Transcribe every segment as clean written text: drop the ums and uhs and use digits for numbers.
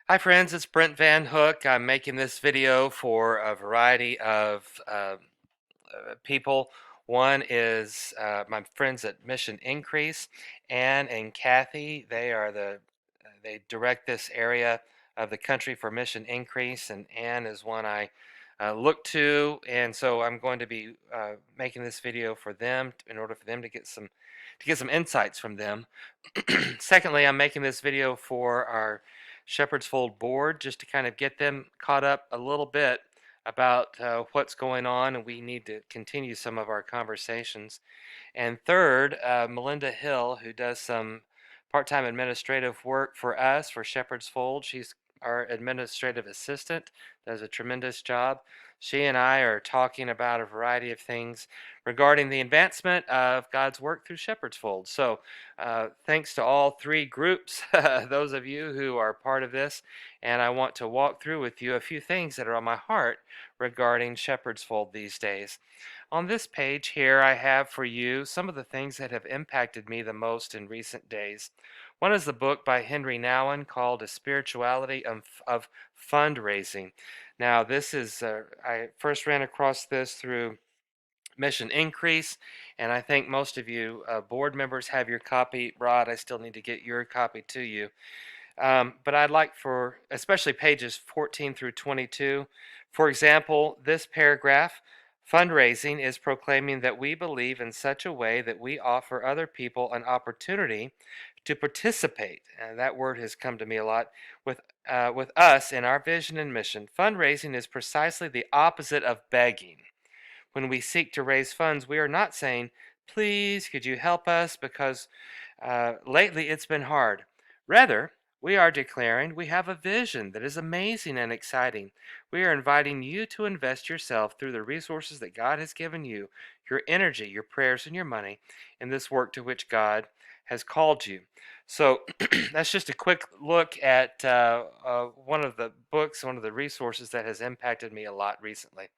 Hi friends, it's Brent Van Hook. I'm making this video for a variety of people. One is my friends at Mission Increase, Ann and Kathy. They direct this area of the country for Mission Increase, and Ann is one I look to, and so I'm going to be making this video for them in order for them to get some insights from them. Secondly, I'm making this video for our Shepherd's Fold board just to kind of get them caught up a little bit about what's going on, and we need to continue some of our conversations. And third, Melinda Hill, who does some part-time administrative work for us for Shepherd's Fold. She's our administrative assistant, does a tremendous job. She and I are talking about a variety of things regarding the advancement of God's work through Shepherd's Fold. So thanks to all three groups, those of you who are part of this, and I want to walk through with you a few things that are on my heart regarding Shepherd's Fold these days. On this page here, I have for you some of the things that have impacted me the most in recent days. One is the book by Henry Nouwen called A Spirituality of Fundraising. Now, I first ran across this through Mission Increase, and I think most of you board members have your copy. Rod, I still need to get your copy to you. But I'd like for, especially pages 14 through 22, for example, this paragraph, fundraising is proclaiming that we believe in such a way that we offer other people an opportunity to participate, and that word has come to me a lot, with us in our vision and mission. Fundraising is precisely the opposite of begging. When we seek to raise funds, we are not saying, please, could you help us, because lately it's been hard. Rather, we are declaring we have a vision that is amazing and exciting. We are inviting you to invest yourself through the resources that God has given you, your energy, your prayers, and your money in this work to which God has called you. So that's just a quick look at one of the books, one of the resources that has impacted me a lot recently.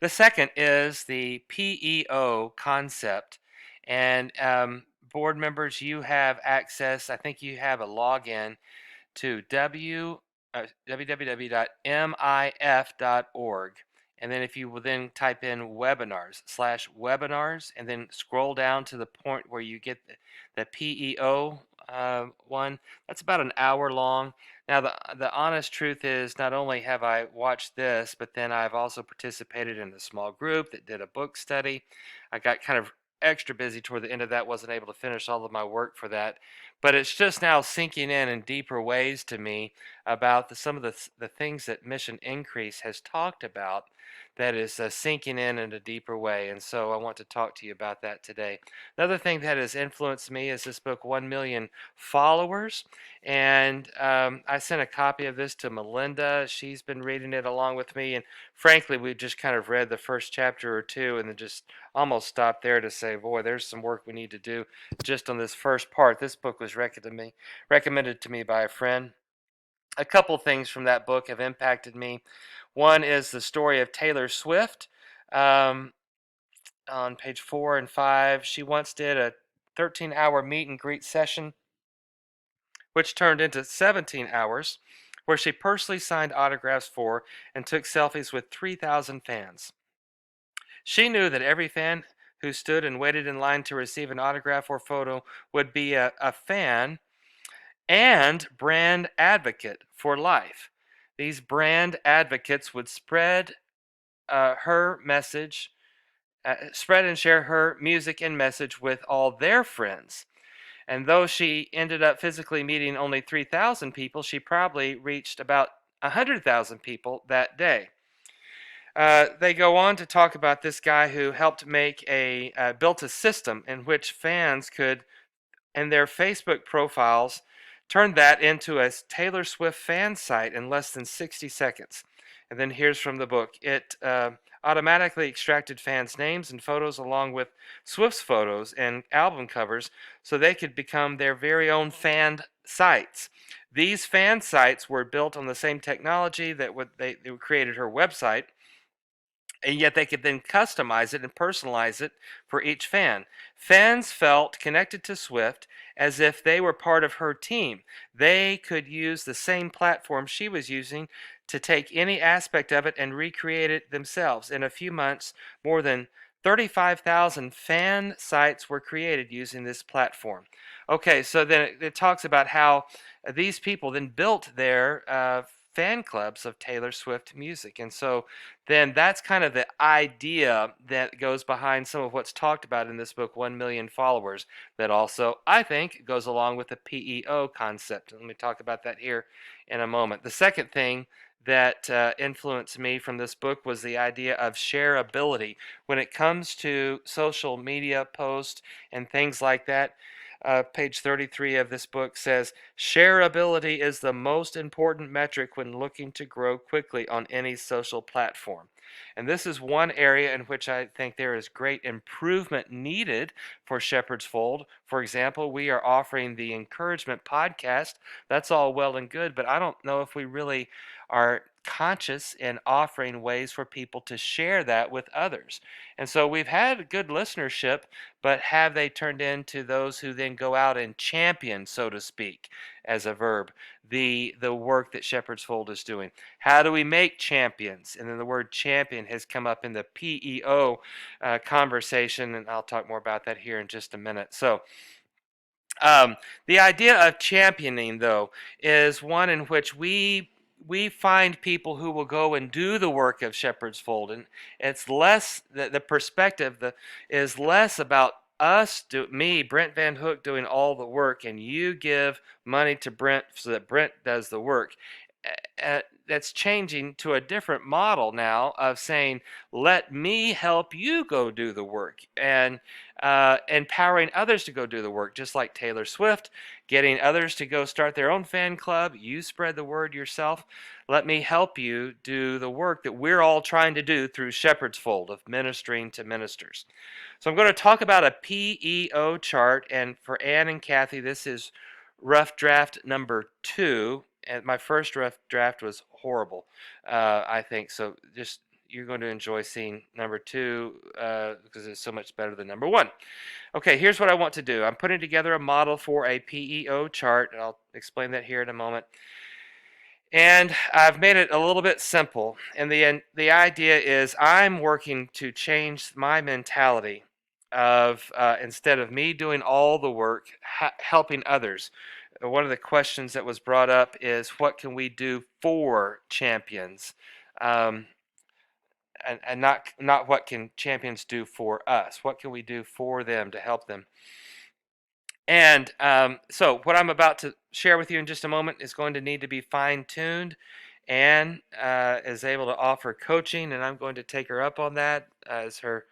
The second is the PEO concept. And board members, you have access, I think you have a login to www.mif.org. And then if you will then type in webinars/webinars and then scroll down to the point where you get the PEO one, that's about an hour long. Now, the honest truth is, not only have I watched this, but then I've also participated in a small group that did a book study. I got kind of extra busy toward the end of that, wasn't able to finish all of my work for that. But it's just now sinking in deeper ways to me about some of the things that Mission Increase has talked about that is sinking in a deeper way. And so I want to talk to you about that today. Another thing that has influenced me is this book, 1 Million Followers. And I sent a copy of this to Melinda. She's been reading it along with me. And frankly, we just kind of read the first chapter or two and then just almost stopped there to say, boy, there's some work we need to do just on this first part. This book was recommended to me by a friend. A couple things from that book have impacted me. One is the story of Taylor Swift. On page 4 and 5, she once did a 13-hour meet and greet session, which turned into 17 hours, where she personally signed autographs for and took selfies with 3,000 fans. She knew that every fan who stood and waited in line to receive an autograph or photo would be a fan and brand advocate for life. These brand advocates would her message, spread and share her music and message with all their friends. And though she ended up physically meeting only 3,000 people, she probably reached about 100,000 people that day. They go on to talk about this guy who helped built a system in which fans could, in their Facebook profiles, turn that into a Taylor Swift fan site in less than 60 seconds. And then here's from the book. It automatically extracted fans' names and photos along with Swift's photos and album covers so they could become their very own fan sites. These fan sites were built on the same technology that they created her website, and yet they could then customize it and personalize it for each fan. Fans felt connected to Swift as if they were part of her team. They could use the same platform she was using to take any aspect of it and recreate it themselves. In a few months, more than 35,000 fan sites were created using this platform. Okay, so then it talks about how these people then built their fan clubs of Taylor Swift music. And so then that's kind of the idea that goes behind some of what's talked about in this book, 1 Million Followers, that also, I think, goes along with the PEO concept. Let me talk about that here in a moment. The second thing that influenced me from this book was the idea of shareability. When it comes to social media posts and things like that, page 33 of this book says, shareability is the most important metric when looking to grow quickly on any social platform. And this is one area in which I think there is great improvement needed for Shepherd's Fold. For example, we are offering the Encouragement podcast. That's all well and good, but I don't know if we really are conscious in offering ways for people to share that with others. And so we've had good listenership, but have they turned into those who then go out and champion, so to speak, as a verb, the work that Shepherd's Fold is doing? How do we make champions? And then the word champion has come up in the PEO conversation, and I'll talk more about that here in just a minute. So the idea of championing, though, is one in which we find people who will go and do the work of Shepherd's Fold, and it's less the perspective is less about me, Brent Van Hook, doing all the work, and you give money to Brent so that Brent does the work. That's changing to a different model now of saying, let me help you go do the work, and empowering others to go do the work, just like Taylor Swift, getting others to go start their own fan club. You spread the word yourself. Let me help you do the work that we're all trying to do through Shepherd's Fold of ministering to ministers. So I'm going to talk about a PEO chart, and for Ann and Kathy, this is rough draft number 2. And my first rough draft was horrible, I think. So just you're going to enjoy seeing number 2 because it's so much better than number 1. Okay, here's what I want to do. I'm putting together a model for a PEO chart, and I'll explain that here in a moment. And I've made it a little bit simple. And the idea is I'm working to change my mentality of instead of me doing all the work, helping others. One of the questions that was brought up is what can we do for champions, and not what can champions do for us. What can we do for them to help them? And so what I'm about to share with you in just a moment is going to need to be fine-tuned. Anne is able to offer coaching, and I'm going to take her up on that as her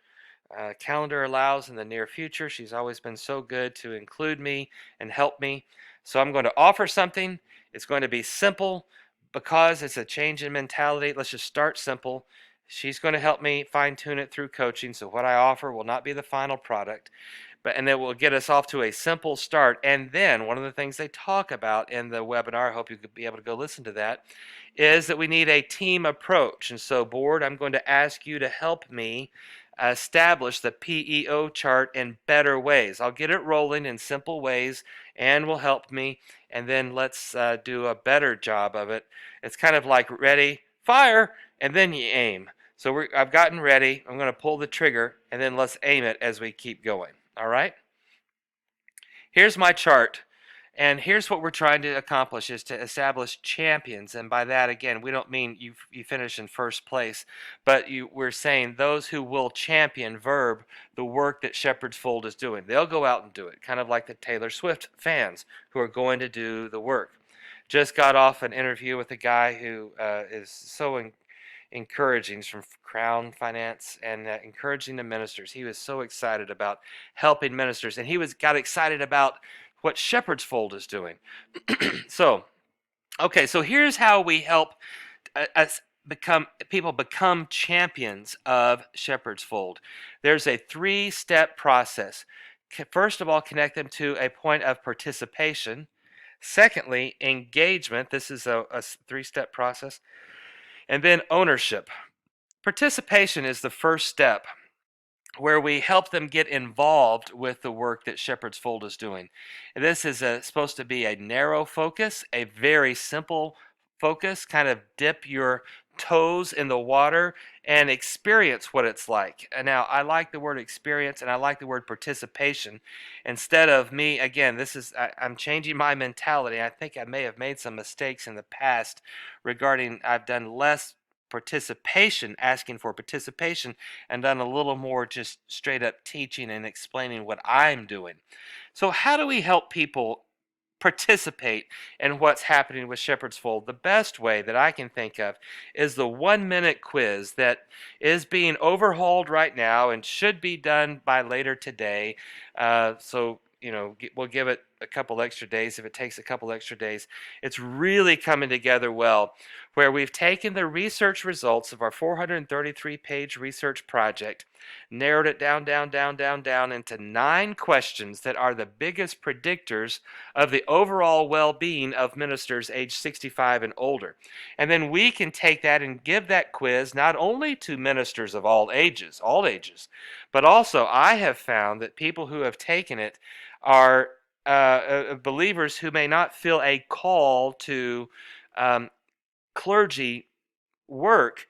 calendar allows in the near future. She's always been so good to include me and help me. So I'm going to offer something. It's going to be simple because it's a change in mentality. Let's just start simple. She's going to help me fine-tune it through coaching. So what I offer will not be the final product, and it will get us off to a simple start. And then one of the things they talk about in the webinar, I hope you could be able to go listen to that, is that we need a team approach. And so, board, I'm going to ask you to help me establish the PEO chart in better ways. I'll get it rolling in simple ways and will help me, and then let's do a better job of it. It's kind of like ready, fire, and then you aim. So I've gotten ready. I'm going to pull the trigger, and then let's aim it as we keep going. All right? Here's my chart. And here's what we're trying to accomplish is to establish champions. And by that, again, we don't mean you finish in first place, but we're saying those who will champion, verb, the work that Shepherd's Fold is doing. They'll go out and do it, kind of like the Taylor Swift fans who are going to do the work. Just got off an interview with a guy who is so encouraging. He's from Crown Finance and encouraging the ministers. He was so excited about helping ministers, and he got excited about what Shepherd's Fold is doing. So here's how we help us become champions of Shepherd's Fold. There's a 3-step process. First of all, connect them to a point of participation. Secondly, engagement. This is a 3-step process. And then ownership. Participation is the first step. where we help them get involved with the work that Shepherd's Fold is doing. And this is supposed to be a narrow focus, a very simple focus, kind of dip your toes in the water and experience what it's like. And now, I like the word experience and I like the word participation. Instead of me, again, I'm changing my mentality. I think I may have made some mistakes in the past regarding, I've done less participation, asking for participation, and done a little more just straight up teaching and explaining what I'm doing. So, how do we help people participate in what's happening with Shepherd's Fold? The best way that I can think of is the 1 minute quiz that is being overhauled right now and should be done by later today. We'll give it a couple extra days if it takes a couple extra days. It's really coming together well, where we've taken the research results of our 433-page research project, narrowed it down into 9 questions that are the biggest predictors of the overall well-being of ministers age 65 and older. And then we can take that and give that quiz not only to ministers of all ages, but also I have found that people who have taken it are believers who may not feel a call to clergy work,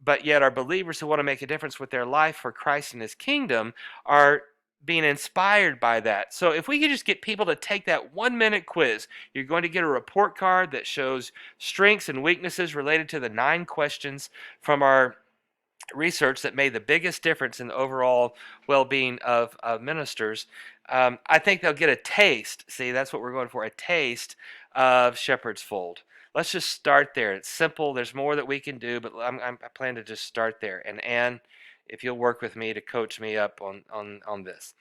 but yet are believers who want to make a difference with their life for Christ and his kingdom, are being inspired by that. So if we could just get people to take that 1 minute quiz, you're going to get a report card that shows strengths and weaknesses related to the 9 questions from our research that made the biggest difference in the overall well-being of ministers. I think they'll get a taste. See, that's what we're going for, a taste of Shepherd's Fold. Let's just start there. It's simple. There's more that we can do, but I plan to just start there. And Anne, if you'll work with me to coach me up on this.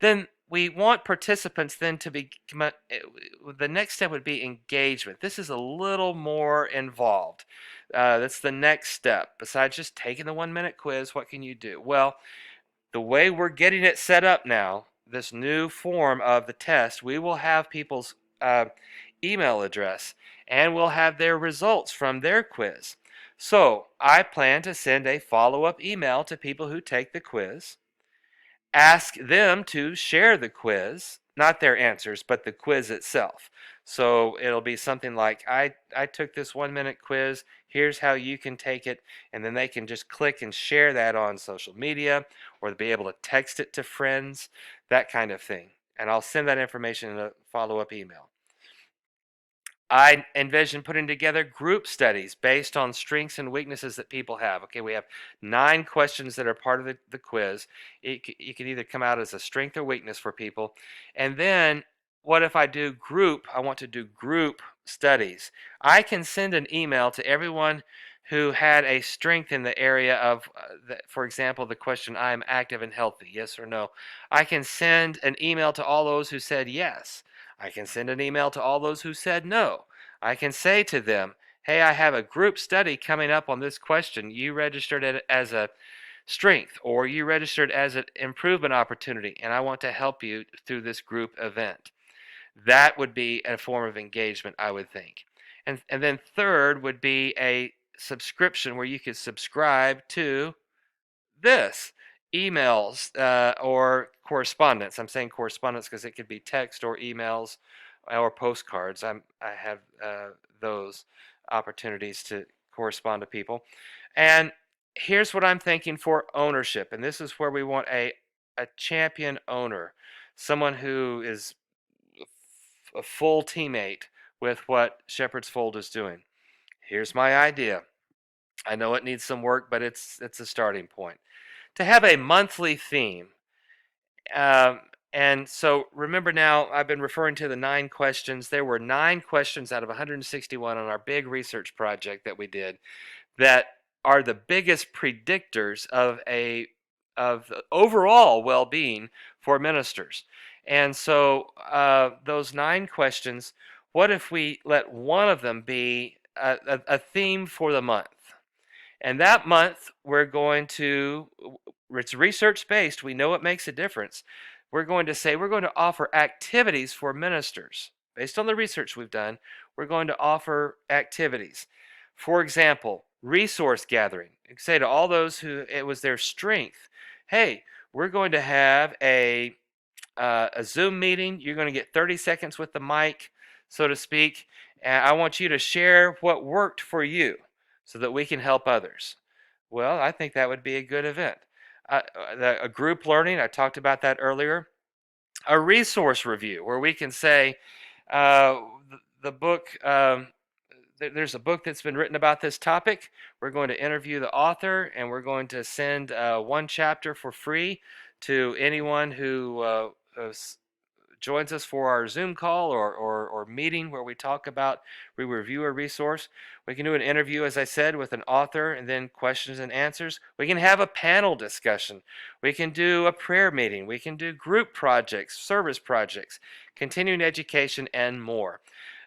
Then we want participants then to be, the next step would be engagement. This is a little more involved. That's the next step. Besides just taking the 1 minute quiz, what can you do? Well, the way we're getting it set up now, this new form of the test, we will have people's email address and we'll have their results from their quiz. So I plan to send a follow-up email to people who take the quiz, ask them to share the quiz, not their answers, but the quiz itself. So it'll be something like, I took this 1 minute quiz, here's how you can take it, and then they can just click and share that on social media, or they'll be able to text it to friends, that kind of thing. And I'll send that information in a follow-up email. I envision putting together group studies based on strengths and weaknesses that people have. Okay, we have 9 questions that are part of the quiz. You can either come out as a strength or weakness for people. And then what if I want to do group studies. I can send an email to everyone who had a strength in the area of, for example, the question, I'm active and healthy, yes or no. I can send an email to all those who said yes. I can send an email to all those who said no. I can say to them, hey, I have a group study coming up on this question. You registered it as a strength, or you registered as an improvement opportunity, and I want to help you through this group event. That would be a form of engagement, I would think. And then third would be a subscription where you could subscribe to this emails or correspondence. I'm saying correspondence because it could be text or emails or postcards. I have those opportunities to correspond to people. And here's what I'm thinking for ownership, and this is where we want a champion owner, someone who is a full teammate with what Shepherd's Fold is doing. Here's my idea. I know it needs some work, but it's a starting point. To have a monthly theme. And so remember now, I've been referring to the 9 questions. There were 9 questions out of 161 on our big research project that we did that are the biggest predictors of the overall well-being for ministers. And so those 9 questions, what if we let one of them be a theme for the month? And that month, it's research-based. We know it makes a difference. We're going to offer activities for ministers. Based on the research we've done, we're going to offer activities. For example, resource gathering. You can say to all those who it was their strength hey, we're going to have a Zoom meeting. You're going to get 30 seconds with the mic, so to speak. And I want you to share what worked for you so that we can help others. Well, I think that would be a good event. A group learning, I talked about that earlier. A resource review where we can say, uh, the book, there's a book that's been written about this topic. We're going to interview the author and we're going to send one chapter for free to anyone who joins us for our Zoom call or meeting where we review a resource. We can do an interview, as I said, with an author and then questions and answers. We can have a panel discussion. We can do a prayer meeting. We can do group projects, service projects, continuing education, and more.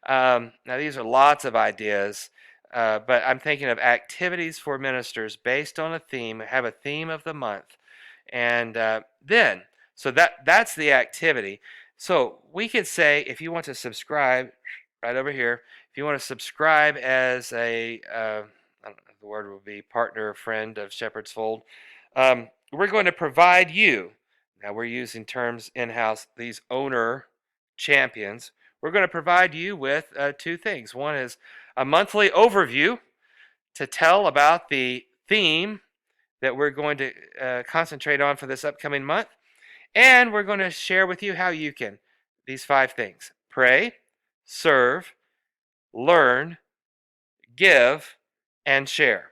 Now, these are lots of ideas, but I'm thinking of activities for ministers based on a theme, have a theme of the month. And so that's the activity. So we could say, if you want to subscribe, right over here, if you want to subscribe as I don't know if the word will be partner or friend of Shepherd's Fold, we're going to provide you, now we're using terms in-house, these owner champions, we're going to provide you with two things. One is a monthly overview to tell about the theme that we're going to concentrate on for this upcoming month. And we're going to share with you how you can, these 5 things: pray, serve, learn, give, and share.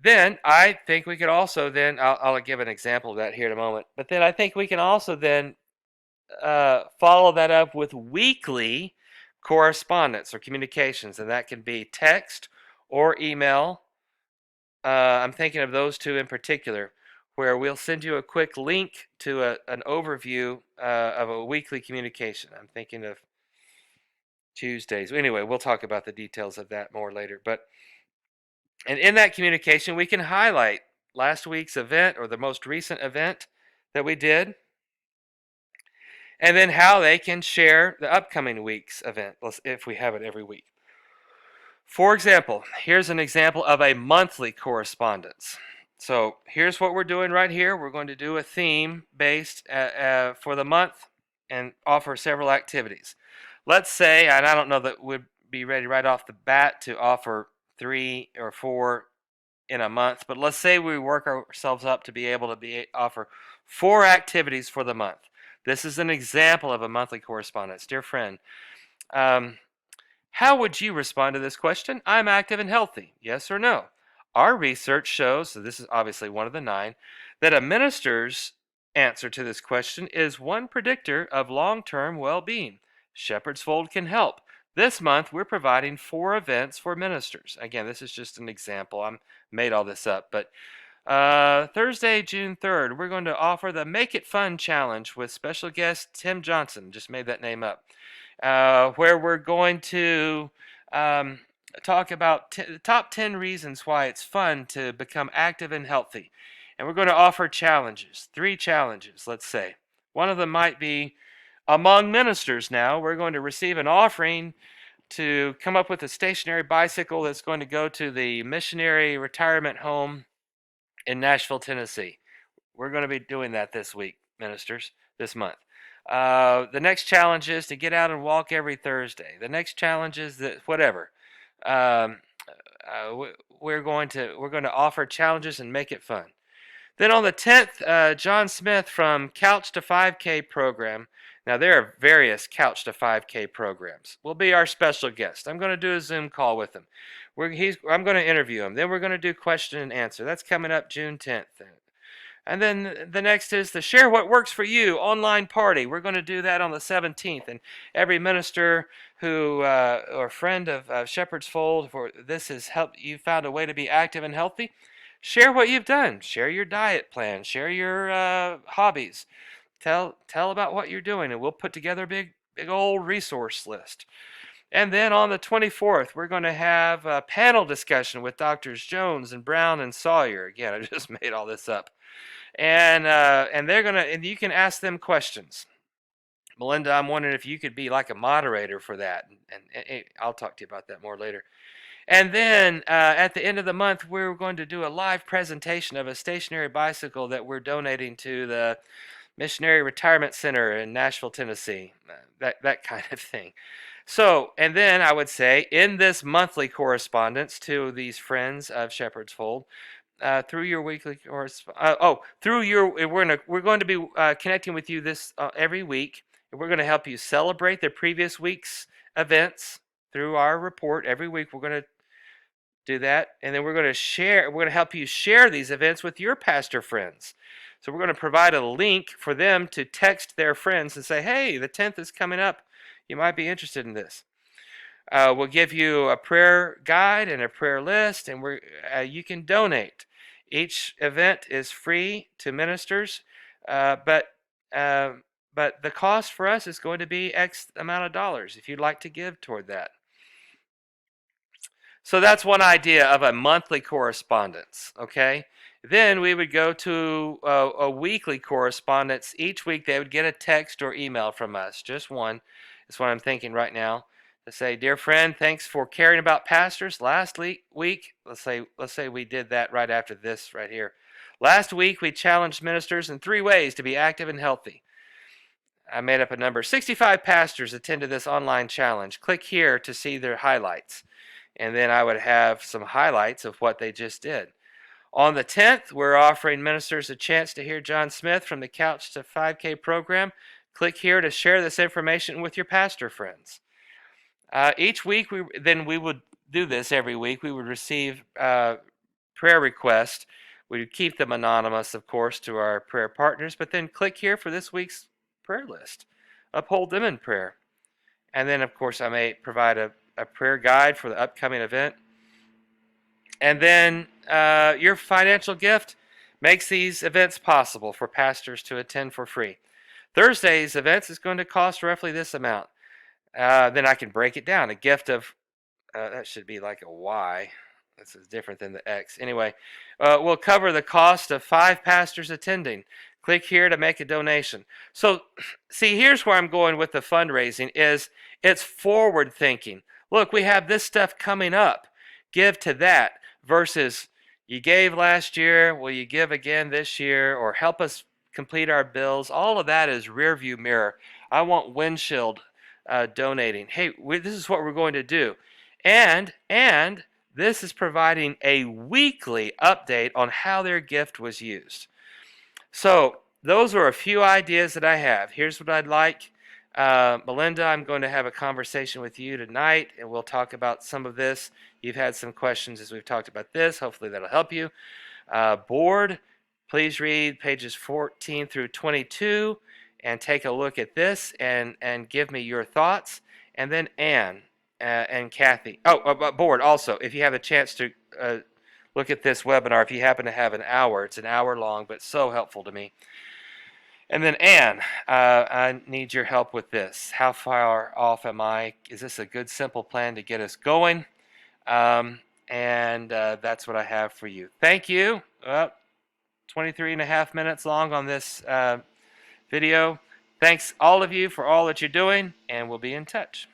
Then I think we could also then, I'll give an example of that here in a moment, but then I think we can also then follow that up with weekly correspondence or communications, and that can be text or email. I'm thinking of those 2 in particular, where we'll send you a quick link to an overview of a weekly communication. I'm thinking of Tuesdays. Anyway, we'll talk about the details of that more later. And in that communication, we can highlight last week's event or the most recent event that we did, and then how they can share the upcoming week's event, if we have it every week. For example, here's an example of a monthly correspondence. So here's what we're doing right here. We're going to do a theme based for the month and offer several activities. Let's say, and I don't know that we'd be ready right off the bat to offer 3 or 4 in a month, but let's say we work ourselves up to be able to offer 4 activities for the month. This is an example of a monthly correspondence. Dear friend, how would you respond to this question? I'm active and healthy. Yes or no? Our research shows, so this is obviously one of the 9, that a minister's answer to this question is one predictor of long-term well-being. Shepherd's Fold can help. This month, we're providing 4 events for ministers. Again, this is just an example. I made all this up, but Thursday, June 3rd, we're going to offer the Make It Fun Challenge with special guest Tim Johnson. Just made that name up. Where we're going to talk about the top 10 reasons why it's fun to become active and healthy. And we're going to offer challenges, 3 challenges, let's say. One of them might be, among ministers now, we're going to receive an offering to come up with a stationary bicycle that's going to go to the missionary retirement home in Nashville, Tennessee. We're going to be doing that this week, ministers, this month. The next challenge is to get out and walk every Thursday. The next challenge is that whatever. We're going to offer challenges and make it fun. Then on the 10th, John Smith from Couch to 5K program. Now there are various Couch to 5K programs. Will be our special guest. I'm going to do a Zoom call with him. I'm going to interview him. Then we're going to do question and answer. That's coming up June 10th. And then the next is the Share What Works for You online party. We're going to do that on the 17th. And every minister who or friend of Shepherd's Fold, for this has helped you found a way to be active and healthy, share what you've done. Share your diet plan. Share your hobbies. Tell about what you're doing, and we'll put together a big old resource list. And then on the 24th, we're going to have a panel discussion with Doctors Jones and Brown and Sawyer. Again, I just made all this up. And and you can ask them questions. Melinda, I'm wondering if you could be like a moderator for that, and I'll talk to you about that more later. And then at the end of the month, we're going to do a live presentation of a stationary bicycle that we're donating to the Missionary Retirement Center in Nashville, Tennessee. That kind of thing. So, and then I would say in this monthly correspondence to these friends of Shepherd's Fold, through your weekly through your we're going to be connecting with you this every week. And we're going to help you celebrate the previous week's events through our report every week. We're going to do that, and then we're going to help you share these events with your pastor friends. So we're going to provide a link for them to text their friends and say, hey, the 10th is coming up, you might be interested in this. We'll give you a prayer guide and a prayer list, and you can donate. Each event is free to ministers, but the cost for us is going to be X amount of dollars if you'd like to give toward that. So that's one idea of a monthly correspondence, okay? Then we would go to a weekly correspondence. Each week they would get a text or email from us, just one. That's what I'm thinking right now. To say, dear friend, thanks for caring about pastors. Last week, let's say we did that right after this right here. Last week we challenged ministers in 3 ways to be active and healthy. I made up a number. 65 pastors attended this online challenge. Click here to see their highlights. And then I would have some highlights of what they just did. On the 10th, we're offering ministers a chance to hear John Smith from the Couch to 5K program. Click here to share this information with your pastor friends. Each week, we would do this every week. We would receive prayer requests. We would keep them anonymous, of course, to our prayer partners, but then click here for this week's prayer list. Uphold them in prayer. And then, of course, I may provide a prayer guide for the upcoming event. And then your financial gift makes these events possible for pastors to attend for free. Thursday's events is going to cost roughly this amount. Then I can break it down. A gift of, that should be like a Y. This is different than the X. Anyway, we'll cover the cost of 5 pastors attending. Click here to make a donation. So, see, here's where I'm going with the fundraising is it's forward thinking. Look, we have this stuff coming up. Give to that versus you gave last year, will you give again this year, or help us complete our bills. All of that is rear view mirror. I want windshield donating. Hey, this is what we're going to do. And this is providing a weekly update on how their gift was used. So those are a few ideas that I have. Here's what I'd like. Melinda, I'm going to have a conversation with you tonight, and we'll talk about some of this. You've had some questions as we've talked about this. Hopefully that'll help you. Board, please read pages 14 through 22 and take a look at this and give me your thoughts. And then Ann and Kathy. Board also, if you have a chance to look at this webinar, if you happen to have an hour, it's an hour long, but so helpful to me. And then Ann, I need your help with this. How far off am I? Is this a good, simple plan to get us going? That's what I have for you. Thank you. 23 and a half minutes long on this video. Thanks all of you for all that you're doing, and we'll be in touch.